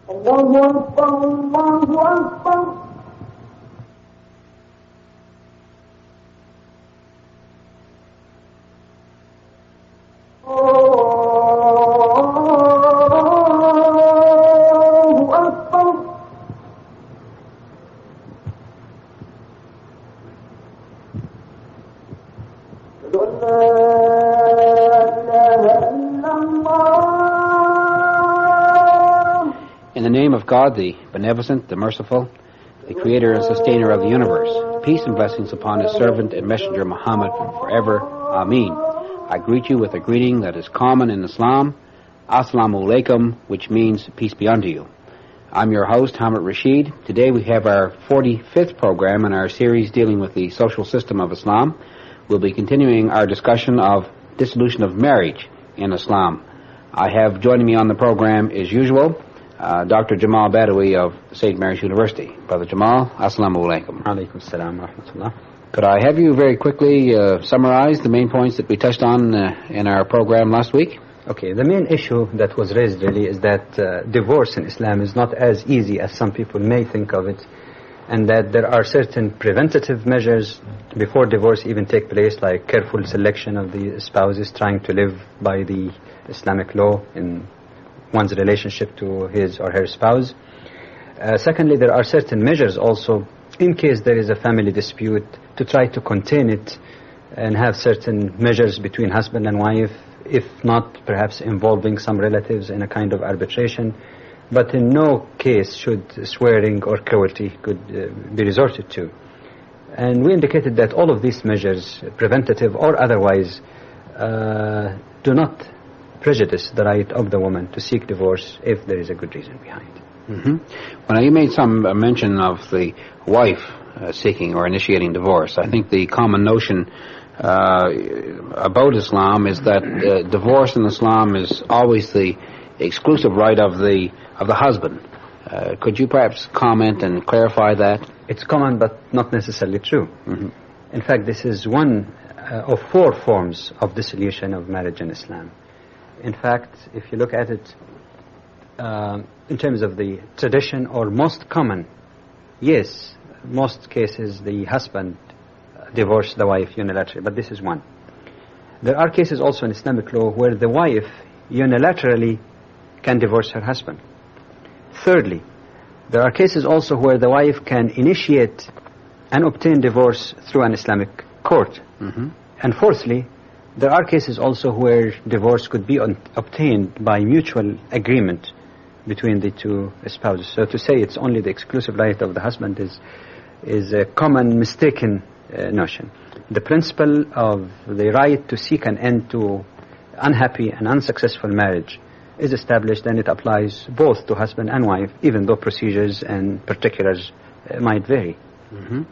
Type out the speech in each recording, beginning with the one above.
الله أكبر الله أكبر. In the name of God, the Beneficent, the Merciful, the Creator and Sustainer of the universe, peace and blessings upon His servant and messenger Muhammad forever. Ameen. I greet you with a greeting that is common in Islam, Assalamu which means peace be unto you. I'm your host, Hamid Rashid. Today we have our 45th program in our series dealing with the social system of Islam. We'll be continuing our discussion of dissolution of marriage in Islam. I have joining me on the program, as usual, Dr. Jamal Badawi of St. Mary's University. Brother Jamal, Assalamu alaikum. Alaikum salam wa rahmatullah. Could I have you very quickly summarize the main points that we touched on in our program last week? Okay, the main issue that was raised really is that divorce in Islam is not as easy as some people may think of it, and that there are certain preventative measures before divorce even take place, like careful selection of the spouses trying to live by the Islamic law in one's relationship to his or her spouse. Secondly, there are certain measures also in case there is a family dispute to try to contain it and have certain measures between husband and wife, if not perhaps involving some relatives in a kind of arbitration. But in no case should swearing or cruelty could be resorted to. And we indicated that all of these measures, preventative or otherwise, do not prejudice the right of the woman to seek divorce if there is a good reason behind. Mm-hmm. Well, now you made some mention of the wife seeking or initiating divorce. I think the common notion about Islam is that divorce in Islam is always the exclusive right of the husband. Could you perhaps comment and clarify that? It's common but not necessarily true. Mm-hmm. In fact, this is one of 4 forms of dissolution of marriage in Islam. In fact, if you look at it in terms of the tradition or most common, yes, most cases the husband divorced the wife unilaterally, but this is one. There are cases also in Islamic law where the wife unilaterally can divorce her husband. Thirdly, there are cases also where the wife can initiate and obtain divorce through an Islamic court. Mm-hmm. And fourthly, there are cases also where divorce could be obtained by mutual agreement between the two spouses. So to say it's only the exclusive right of the husband is a common mistaken notion. The principle of the right to seek an end to unhappy and unsuccessful marriage is established, and it applies both to husband and wife, even though procedures and particulars might vary. Mm-hmm.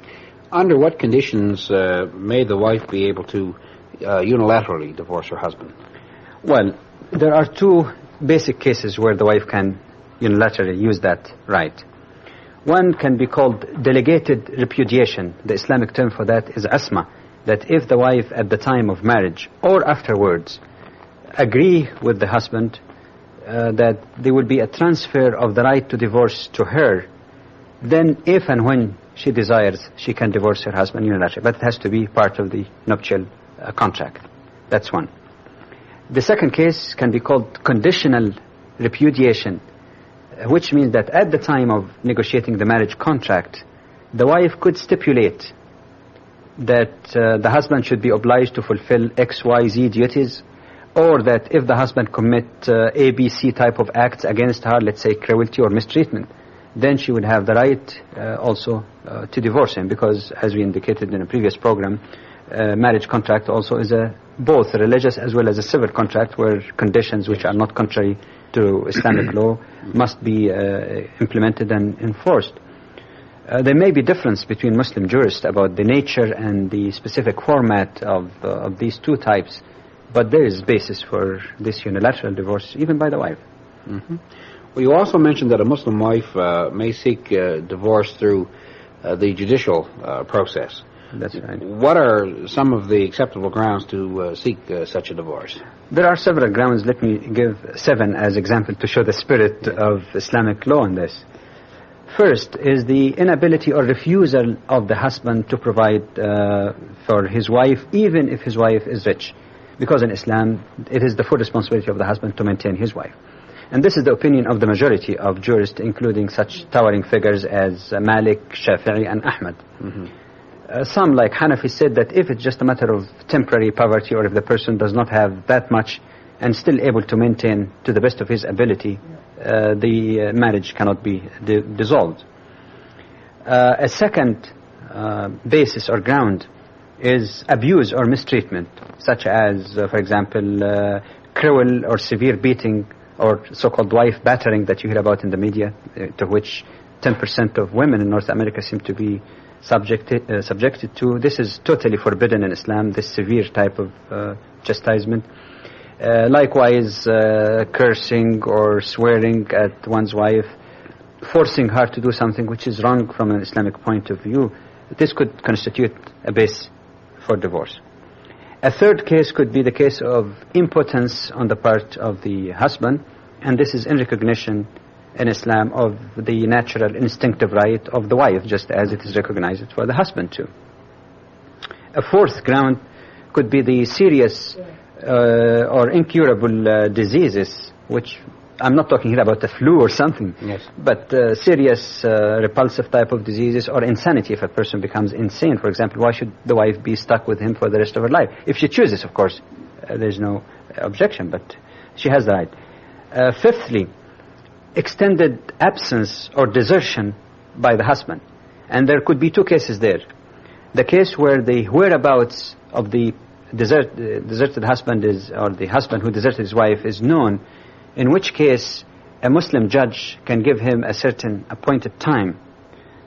Under what conditions may the wife be able to unilaterally divorce her husband? Well, there are 2 basic cases where the wife can unilaterally use that right. One can be called delegated repudiation. The Islamic term for that is asma, that if the wife at the time of marriage or afterwards agree with the husband that there will be a transfer of the right to divorce to her, then if and when she desires, she can divorce her husband unilaterally. But it has to be part of the nuptial contract. That's one. The second case can be called conditional repudiation, which means that at the time of negotiating the marriage contract, the wife could stipulate that the husband should be obliged to fulfill X, Y, Z duties, or that if the husband commit A, B, C type of acts against her, let's say cruelty or mistreatment, then she would have the right also to divorce him, because as we indicated in a previous program, marriage contract also is both a religious as well as a civil contract, where conditions which are not contrary to Islamic law must be implemented and enforced. There may be difference between Muslim jurists about the nature and the specific format of these 2 types, but there is basis for this unilateral divorce even by the wife. Mm-hmm. Well, you also mentioned that a Muslim wife may seek divorce through the judicial process. That's right. What are some of the acceptable grounds to seek such a divorce? There are several grounds. Let me give 7 as example to show the spirit of Islamic law in this. First is the inability or refusal of the husband to provide for his wife, even if his wife is rich. Because in Islam, it is the full responsibility of the husband to maintain his wife. And this is the opinion of the majority of jurists, including such towering figures as Malik, Shafi'i, and Ahmad. Some, like Hanafi, said that if it's just a matter of temporary poverty, or if the person does not have that much and still able to maintain to the best of his ability, the marriage cannot be dissolved. A second basis or ground is abuse or mistreatment, such as, for example, cruel or severe beating or so-called wife battering that you hear about in the media, to which 10% of women in North America seem to be subjected to. This is totally forbidden in Islam, this severe type of chastisement. Likewise, cursing or swearing at one's wife, forcing her to do something which is wrong from an Islamic point of view. This could constitute a base for divorce. A third case could be the case of impotence on the part of the husband, and this is in recognition in Islam of the natural instinctive right of the wife, just as it is recognized for the husband too. A fourth ground could be the serious or incurable diseases, which I'm not talking here about the flu or something, yes, but serious repulsive type of diseases or insanity. If a person becomes insane, for example, why should the wife be stuck with him for the rest of her life? If she chooses, of course, there's no objection, but she has the right. Fifthly, extended absence or desertion by the husband. And there could be 2 cases there. The case where the whereabouts of the deserted husband is, or the husband who deserted his wife is known, in which case a Muslim judge can give him a certain appointed time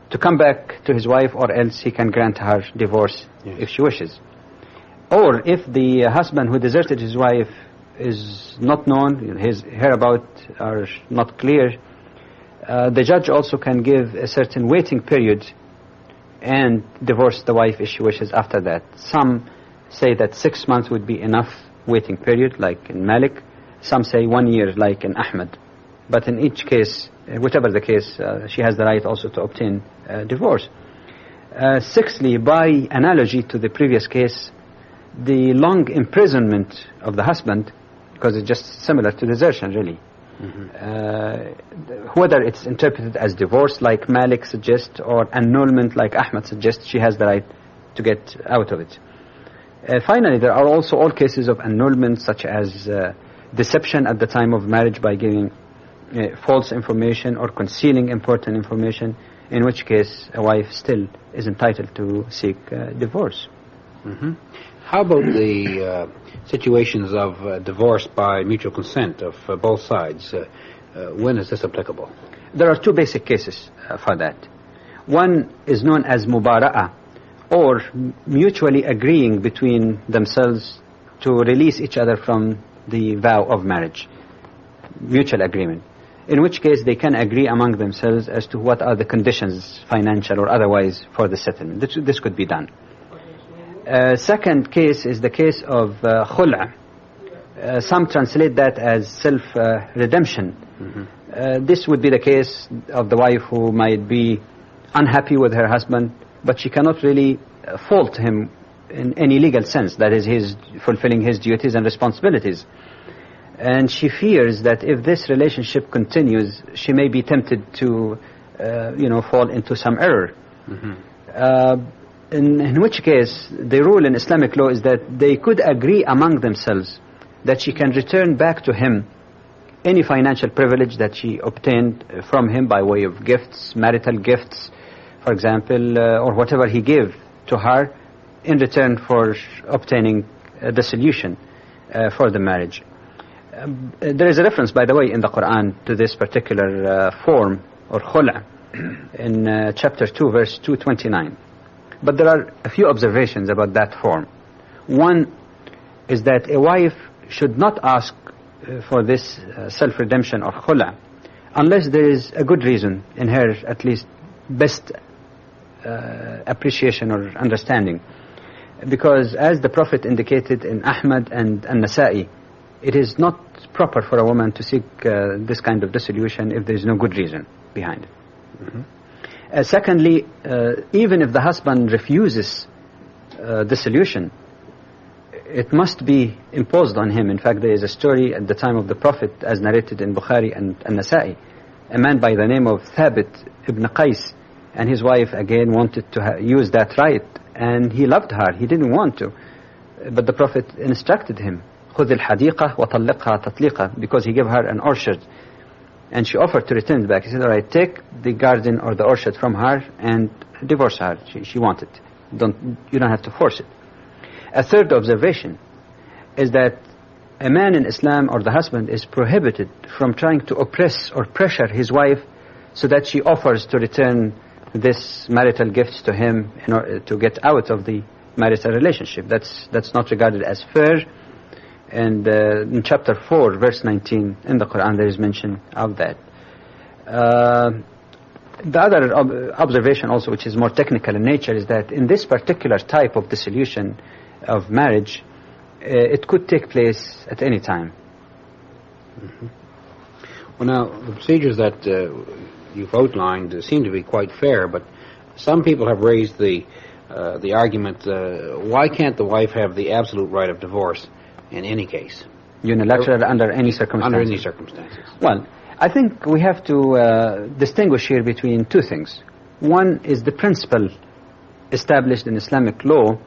to come back to his wife, or else he can grant her divorce, yes, if she wishes. Or if the husband who deserted his wife is not known, his whereabouts are not clear, the judge also can give a certain waiting period and divorce the wife if she wishes after that. Some say that 6 months would be enough waiting period, like in Malik. Some say 1 year, like in Ahmad. But in each case, whichever the case, she has the right also to obtain divorce. Sixthly, by analogy to the previous case, the long imprisonment of the husband, because it's just similar to desertion, really. Whether it's interpreted as divorce, like Malik suggests, or annulment, like Ahmad suggests, she has the right to get out of it. Finally, there are also all cases of annulment, such as deception at the time of marriage by giving false information or concealing important information, in which case a wife still is entitled to seek divorce. How about the situations of divorce by mutual consent of both sides? When is this applicable? There are 2 basic cases for that. One is known as mubara'ah, or mutually agreeing between themselves to release each other from the vow of marriage, mutual agreement, in which case they can agree among themselves as to what are the conditions, financial or otherwise, for the settlement. This could be done. Second case is the case of khul'a. Some translate that as self-redemption. This would be the case of the wife who might be unhappy with her husband, but she cannot really fault him in any legal sense, that is, his fulfilling his duties and responsibilities. And she fears that if this relationship continues, she may be tempted to, fall into some error. In which case, the rule in Islamic law is that they could agree among themselves that she can return back to him any financial privilege that she obtained from him by way of gifts, marital gifts, for example, or whatever he gave to her in return for obtaining a dissolution for the marriage. There is a reference, by the way, in the Quran to this particular form, or khul'a, in chapter 2, verse 229. But there are a few observations about that form. One is that a wife should not ask for this self-redemption or khul'a, unless there is a good reason, in her at least best appreciation or understanding. Because as the Prophet indicated in Ahmad and An-Nasa'i, it is not proper for a woman to seek this kind of dissolution if there is no good reason behind it. Mm-hmm. Secondly, even if the husband refuses dissolution, it must be imposed on him. In fact, there is a story at the time of the Prophet, as narrated in Bukhari and An-Nasa'i. A man by the name of Thabit ibn Qais and his wife again wanted to use that right, and he loved her. He didn't want to, but the Prophet instructed him, خذ الحديقة وطلقها تطليقا, because he gave her an orchard and she offered to return it back. He said, all right, take the garden or the orchard from her and divorce her. She wanted. You don't have to force it. A third observation is that a man in Islam, or the husband, is prohibited from trying to oppress or pressure his wife so that she offers to return this marital gifts to him in order to get out of the marital relationship. That's not regarded as fair. And in chapter 4, verse 19 in the Quran, there is mention of that. The other observation also, which is more technical in nature, is that in this particular type of dissolution of marriage, it could take place at any time. Mm-hmm. Well, now, the procedures that you've outlined seem to be quite fair, but some people have raised the argument, why can't the wife have the absolute right of divorce in any case? Unilateral, under any circumstances? Under any circumstances. Well, I think we have to distinguish here between two things. One is the principle established in Islamic law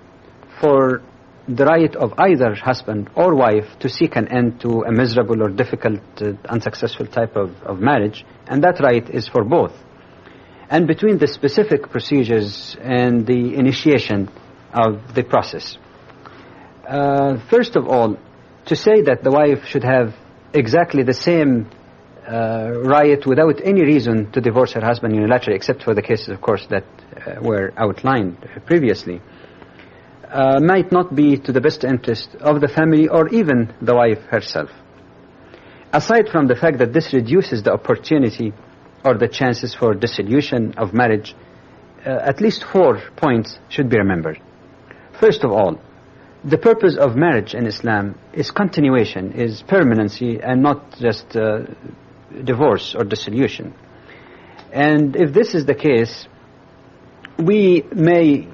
for the right of either husband or wife to seek an end to a miserable or difficult, unsuccessful type of marriage, and that right is for both. And between the specific procedures and the initiation of the process. First of all, to say that the wife should have exactly the same right without any reason to divorce her husband unilaterally, except for the cases, of course, that were outlined previously, might not be to the best interest of the family or even the wife herself. Aside from the fact that this reduces the opportunity or the chances for dissolution of marriage, at least 4 points should be remembered. First of all, the purpose of marriage in Islam is continuation, is permanency, and not just divorce or dissolution. And if this is the case, we may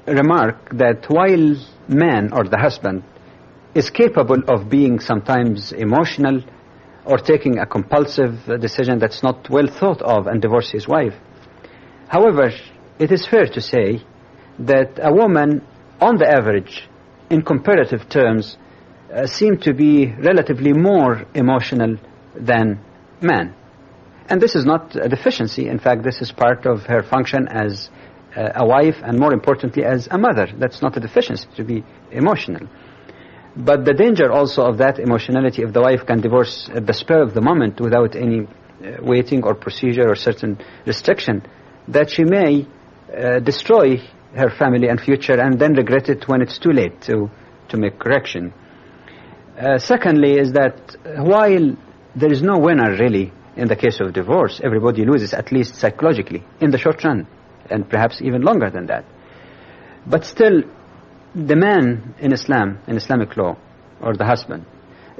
remark that while man or the husband is capable of being sometimes emotional or taking a compulsive decision that's not well thought of and divorce his wife, however, it is fair to say that a woman, on the average, in comparative terms, seem to be relatively more emotional than man. And this is not a deficiency. In fact, this is part of her function as a wife, and more importantly as a mother. That's not a deficiency to be emotional. But the danger also of that emotionality, if the wife can divorce at the spur of the moment without any waiting or procedure or certain restriction, that she may destroy her family and future and then regret it when it's too late to make correction. Secondly is that while there is no winner really in the case of divorce, everybody loses, at least psychologically, in the short run, and perhaps even longer than that. But still, the man in Islam, in Islamic law, or the husband,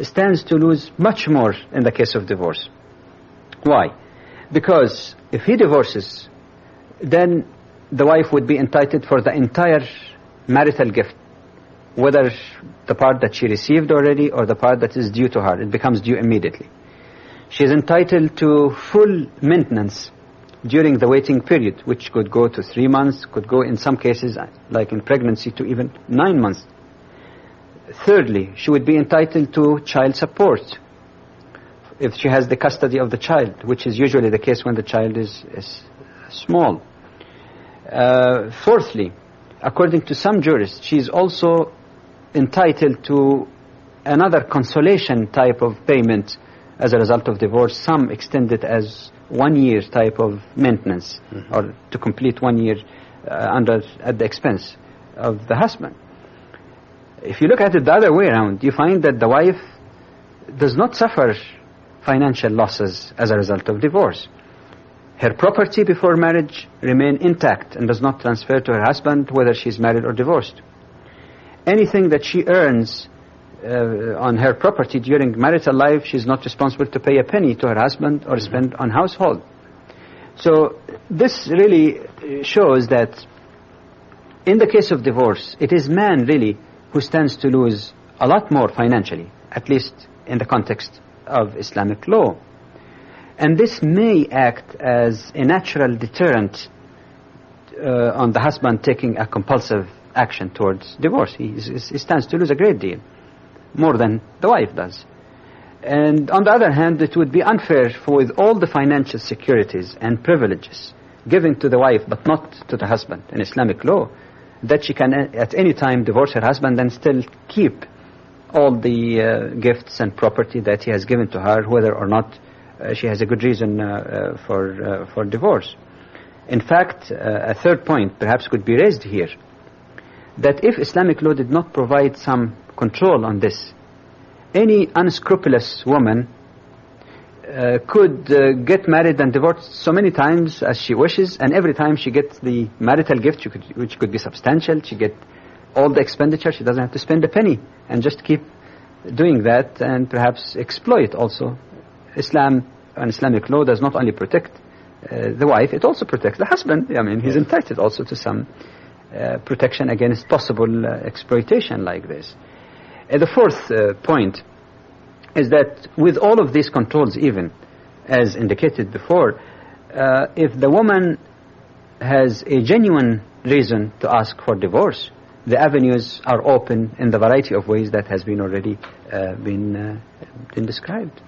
stands to lose much more in the case of divorce. Why? Because if he divorces, then the wife would be entitled for the entire marital gift, whether the part that she received already or the part that is due to her. It becomes due immediately. She is entitled to full maintenance during the waiting period, which could go to 3 months, could go in some cases, like in pregnancy, to even 9 months. Thirdly, she would be entitled to child support if she has the custody of the child, which is usually the case when the child is small. Fourthly, according to some jurists, she is also entitled to another consolation type of payment as a result of divorce. Some extend it as 1 year type of maintenance, or to complete 1 year at the expense of the husband. If you look at it the other way around, you find that the wife does not suffer financial losses as a result of divorce. her property before marriage remain intact and does not transfer to her husband whether she is married or divorced. Anything that she earns on her property during marital life, she is not responsible to pay a penny to her husband or spend on household. So this really shows that in the case of divorce, it is man really who stands to lose a lot more financially, at least in the context of Islamic law. And this may act as a natural deterrent on the husband taking a compulsive action towards divorce. He stands to lose a great deal, more than the wife does. And on the other hand, it would be unfair for with all the financial securities and privileges given to the wife but not to the husband in Islamic law, that she can at any time divorce her husband and still keep all the gifts and property that he has given to her, whether or not she has a good reason for divorce. In fact, a third point perhaps could be raised here, that if Islamic law did not provide some control on this, any unscrupulous woman could get married and divorced so many times as she wishes, and every time she gets the marital gift, which could be substantial, she get all the expenditure, she doesn't have to spend a penny, and just keep doing that and perhaps exploit also. Islam and Islamic law does not only protect the wife, it also protects the husband. I mean, he's entitled also to some protection against possible exploitation like this. The fourth point is that with all of these controls, even as indicated before, if the woman has a genuine reason to ask for divorce, the avenues are open in the variety of ways that has been already been described.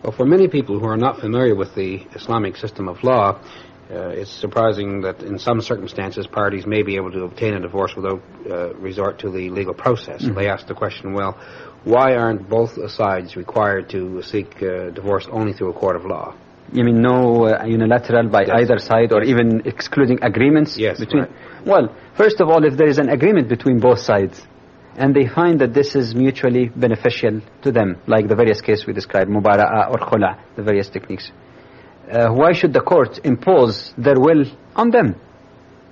Well, for many people who are not familiar with the Islamic system of law, it's surprising that in some circumstances parties may be able to obtain a divorce without resort to the legal process. So they ask the question, well, why aren't both sides required to seek divorce only through a court of law? You mean no unilateral by either side, or even excluding agreements? Yes, between? Right. Well, first of all, if there is an agreement between both sides, and they find that this is mutually beneficial to them, like the various cases we described, mubara'a or khula, the various techniques, why should the court impose their will on them?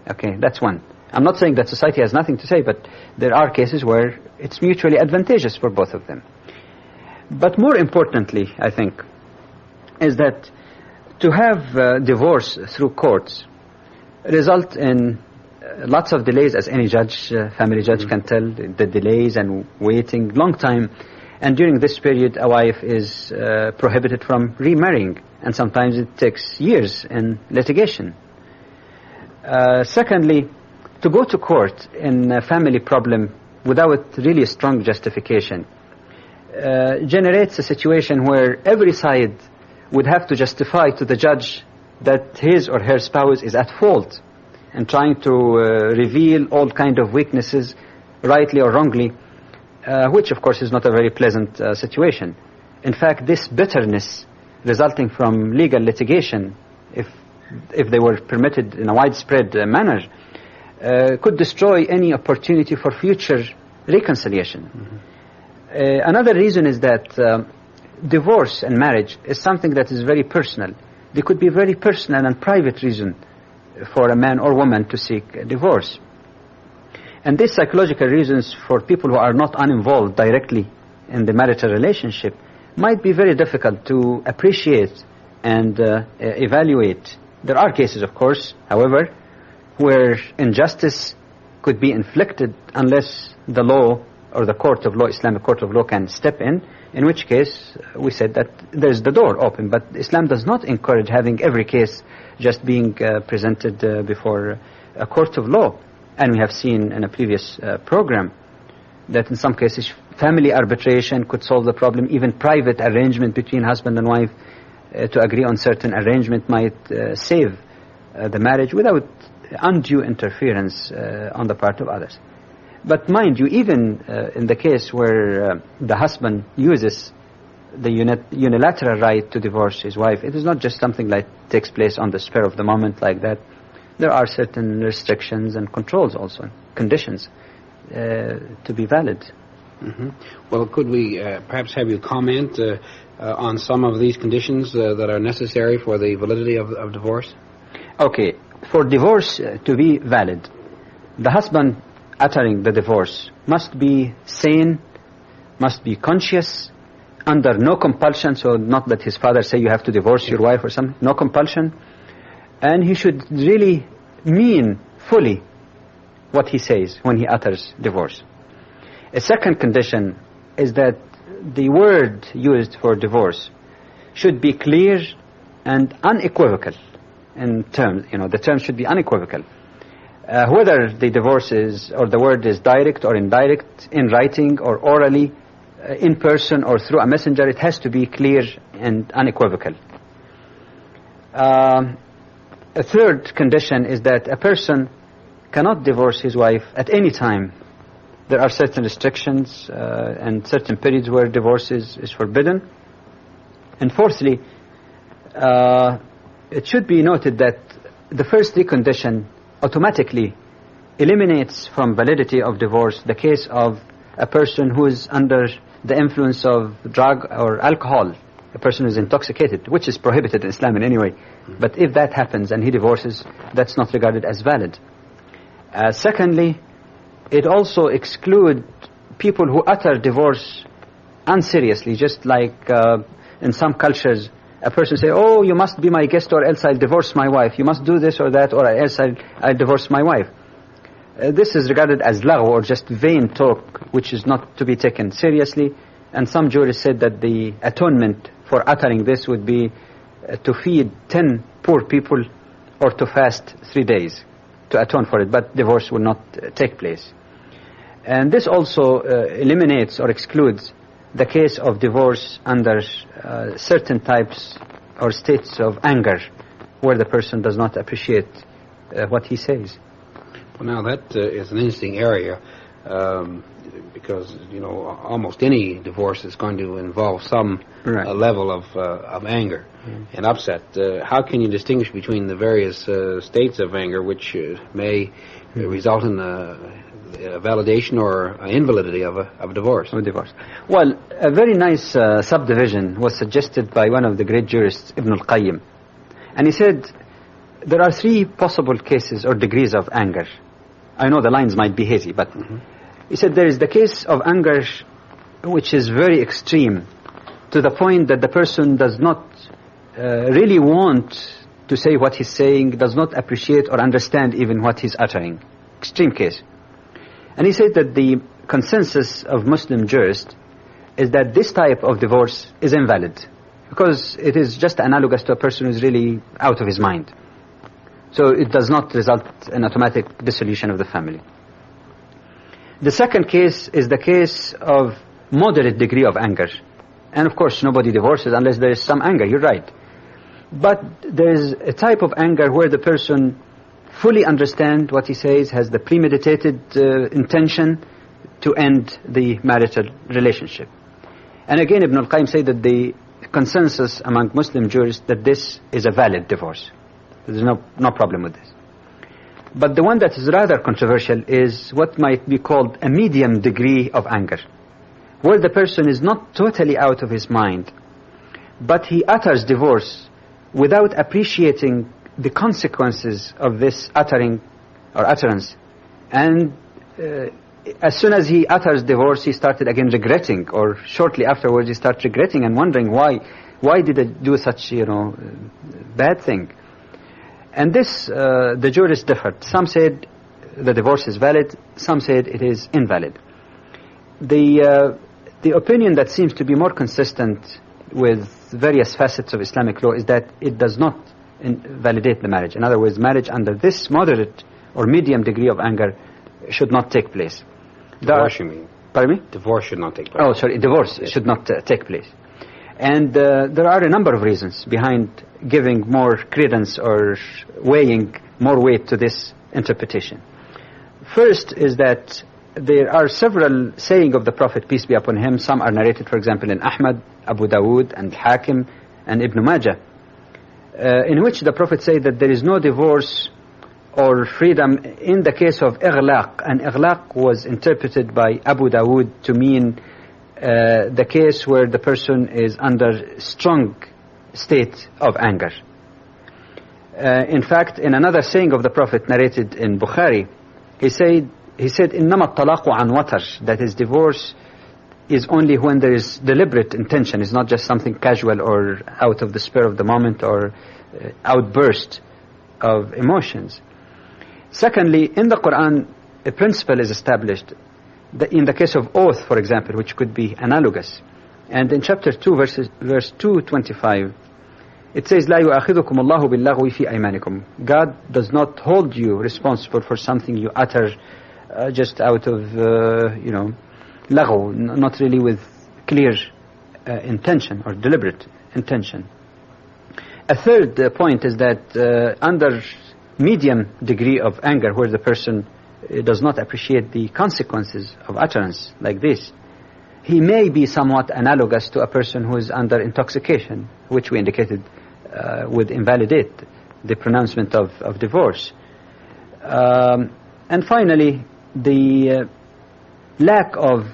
Okay, that's one. I'm not saying that society has nothing to say, but there are cases where it's mutually advantageous for both of them. But more importantly, I think, is that to have divorce through courts result in lots of delays, as any judge, family judge can tell, the delays and waiting long time. And during this period, a wife is prohibited from remarrying, and sometimes it takes years in litigation. Secondly, to go to court in a family problem without really a strong justification generates a situation where every side would have to justify to the judge that his or her spouse is at fault, and trying to reveal all kind of weaknesses, rightly or wrongly, which of course is not a very pleasant situation. In fact, this bitterness resulting from legal litigation, if they were permitted in a widespread manner, could destroy any opportunity for future reconciliation. Another reason is that divorce and marriage is something that is very personal. There could be a very personal and private reason for a man or woman to seek a divorce. And these psychological reasons for people who are not uninvolved directly in the marital relationship might be very difficult to appreciate and evaluate. There are cases, of course, however, where injustice could be inflicted unless the law or the court of law, Islamic court of law, can step in which case we said that there's the door open. But Islam does not encourage having every case just being presented before a court of law. And we have seen in a previous program that in some cases family arbitration could solve the problem. Even private arrangement between husband and wife to agree on certain arrangement might save the marriage without undue interference on the part of others. But mind you, even in the case where the husband uses the unilateral right to divorce his wife, it is not just something that takes place on the spur of the moment like that. There are certain restrictions and controls also, conditions to be valid. Well, could we perhaps have you comment on some of these conditions that are necessary for the validity of divorce? Okay, for divorce to be valid, the husband uttering the divorce must be sane, must be conscious, under no compulsion, so not that his father say you have to divorce your wife or something, no compulsion, and he should really mean fully what he says when he utters divorce. A second condition is that the word used for divorce should be clear and unequivocal in terms, the terms should be unequivocal. Whether the divorce is, or the word is direct or indirect, in writing or orally, in person or through a messenger, it has to be clear and unequivocal. A third condition is that a person cannot divorce his wife at any time. There are certain restrictions and certain periods where divorce is forbidden. And fourthly, it should be noted that the first three conditions automatically eliminates from validity of divorce the case of a person who is under the influence of drug or alcohol, a person who is intoxicated, which is prohibited in Islam in any way. But if that happens and he divorces, that's not regarded as valid. Secondly, it also excludes people who utter divorce unseriously, just like in some cultures, a person say, oh, you must be my guest or else I'll divorce my wife. You must do this or that or else I'll divorce my wife. This is regarded as lagh, or just vain talk, which is not to be taken seriously. And some jurists said that the atonement for uttering this would be to feed 10 poor people or to fast 3 days to atone for it, but divorce will not take place. And this also eliminates or excludes the case of divorce under certain types or states of anger, where the person does not appreciate what he says. Well, now that is an interesting area, because almost any divorce is going to involve some level of anger and upset. How can you distinguish between the various states of anger which may result in a validation or invalidity of a divorce? Well, a very nice subdivision was suggested by one of the great jurists, Ibn al-Qayyim, and he said there are 3 possible cases or degrees of anger. I know the lines might be hazy, but he said there is the case of anger which is very extreme, to the point that the person does not really want to say what he's saying, does not appreciate or understand even what he's uttering. Extreme case. And he said that the consensus of Muslim jurists is that this type of divorce is invalid, because it is just analogous to a person who is really out of his mind. So it does not result in automatic dissolution of the family. The second case is the case of moderate degree of anger. And of course, nobody divorces unless there is some anger, you're right. But there is a type of anger where the person fully understands what he says, has the premeditated intention to end the marital relationship. And again, Ibn al-Qayyim said that the consensus among Muslim jurists that this is a valid divorce. There's no problem with this. But the one that is rather controversial is what might be called a medium degree of anger, where the person is not totally out of his mind, but he utters divorce without appreciating the consequences of this uttering or utterance. And as soon as he utters divorce, he started again regretting, or shortly afterwards he started regretting and wondering why did I do such bad thing. And this the jurists differed. Some said the divorce is valid, some said it is invalid. The opinion that seems to be more consistent with various facets of Islamic law is that it does not validate the marriage. In other words, marriage under this moderate or medium degree of anger should not take place. Divorce, you mean? Pardon me? Divorce should not take place. Oh, sorry, divorce should not take place. And there are a number of reasons behind giving more credence or weighing more weight to this interpretation. First is that there are several sayings of the Prophet, peace be upon him. Some are narrated, for example, in Ahmad, Abu Dawood, and Hakim, and Ibn Majah, in which the Prophet said that there is no divorce or freedom in the case of ighlaq. And ighlaq was interpreted by Abu Dawood to mean the case where the person is under strong state of anger. In fact, in another saying of the Prophet narrated in Bukhari, he said, إِنَّمَا الطَّلَاقُ عَنْ وَتَرٍ, that is, divorce is only when there is deliberate intention. It's not just something casual or out of the spur of the moment or outburst of emotions. Secondly, in the Quran, a principle is established in the case of oath, for example, which could be analogous. And in chapter 2, verse 225, it says, لَا يُؤَخِذُكُمُ اللَّهُ بِاللَّغْوِ فِي أَيْمَانِكُمْ. God does not hold you responsible for something you utter just out of, laghu, not really with clear intention or deliberate intention. A third point is that under medium degree of anger, where the person does not appreciate the consequences of utterance like this, he may be somewhat analogous to a person who is under intoxication, which we indicated would invalidate the pronouncement of divorce. And finally, the lack of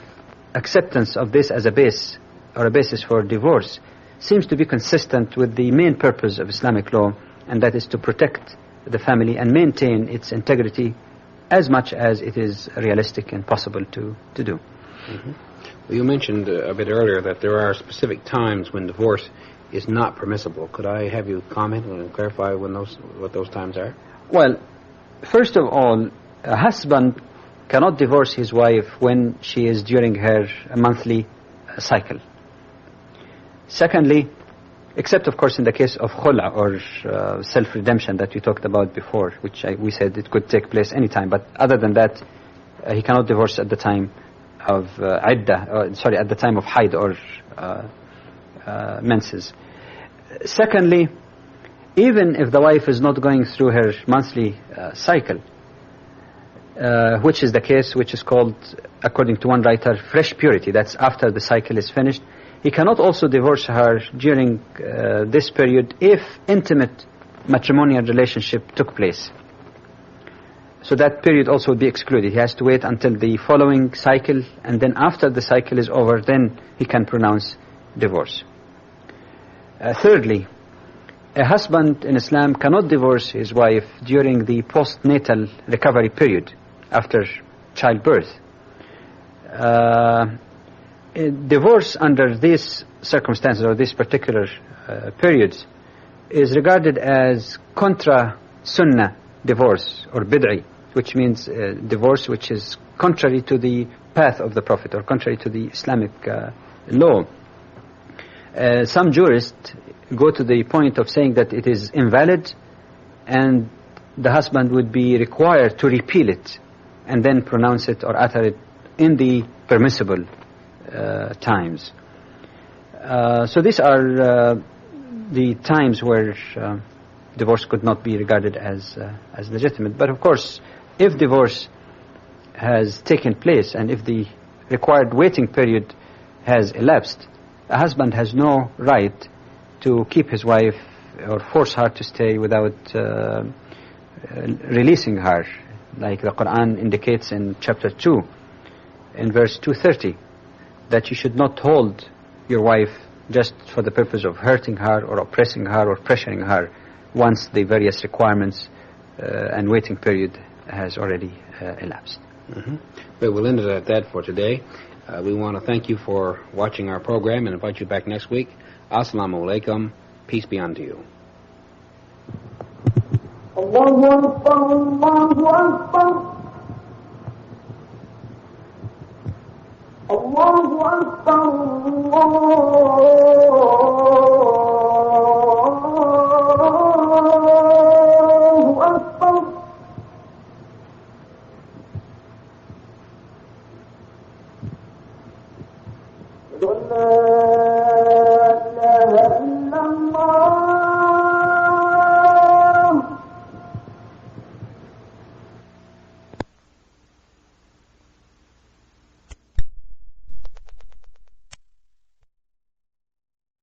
acceptance of this as a base or a basis for divorce seems to be consistent with the main purpose of Islamic law, and that is to protect the family and maintain its integrity as much as it is realistic and possible to do. Mm-hmm. Well, you mentioned a bit earlier that there are specific times when divorce is not permissible. Could I have you comment and clarify what those times are? Well, first of all, a husband cannot divorce his wife when she is during her monthly cycle. Secondly, except of course in the case of khula or self-redemption that we talked about before, which we said it could take place anytime, but other than that, he cannot divorce at the time of at the time of haid or menses. Secondly, even if the wife is not going through her monthly cycle, which is the case which is called, according to one writer, fresh purity, that's after the cycle is finished, he cannot also divorce her during this period if intimate matrimonial relationship took place. So that period also would be excluded. He has to wait until the following cycle, and then after the cycle is over, then he can pronounce divorce. Thirdly, a husband in Islam cannot divorce his wife during the postnatal recovery period after childbirth. Divorce under these circumstances or these particular periods is regarded as contra sunnah divorce or bid'i, which means divorce which is contrary to the path of the Prophet or contrary to the Islamic law. Some jurists go to the point of saying that it is invalid and the husband would be required to repeal it and then pronounce it or utter it in the permissible times. So these are the times where divorce could not be regarded as legitimate. But of course, if divorce has taken place and if the required waiting period has elapsed, a husband has no right to keep his wife or force her to stay without releasing her, like the Quran indicates in chapter 2 in verse 230, that you should not hold your wife just for the purpose of hurting her or oppressing her or pressuring her once the various requirements and waiting period has already elapsed. Mm-hmm. But we'll end it at that for today. We want to thank you for watching our program and invite you back next week. Assalamu alaikum. Peace be unto you. Allahu Akbar, Allahu Akbar. Allahu Akbar, Allahu Akbar.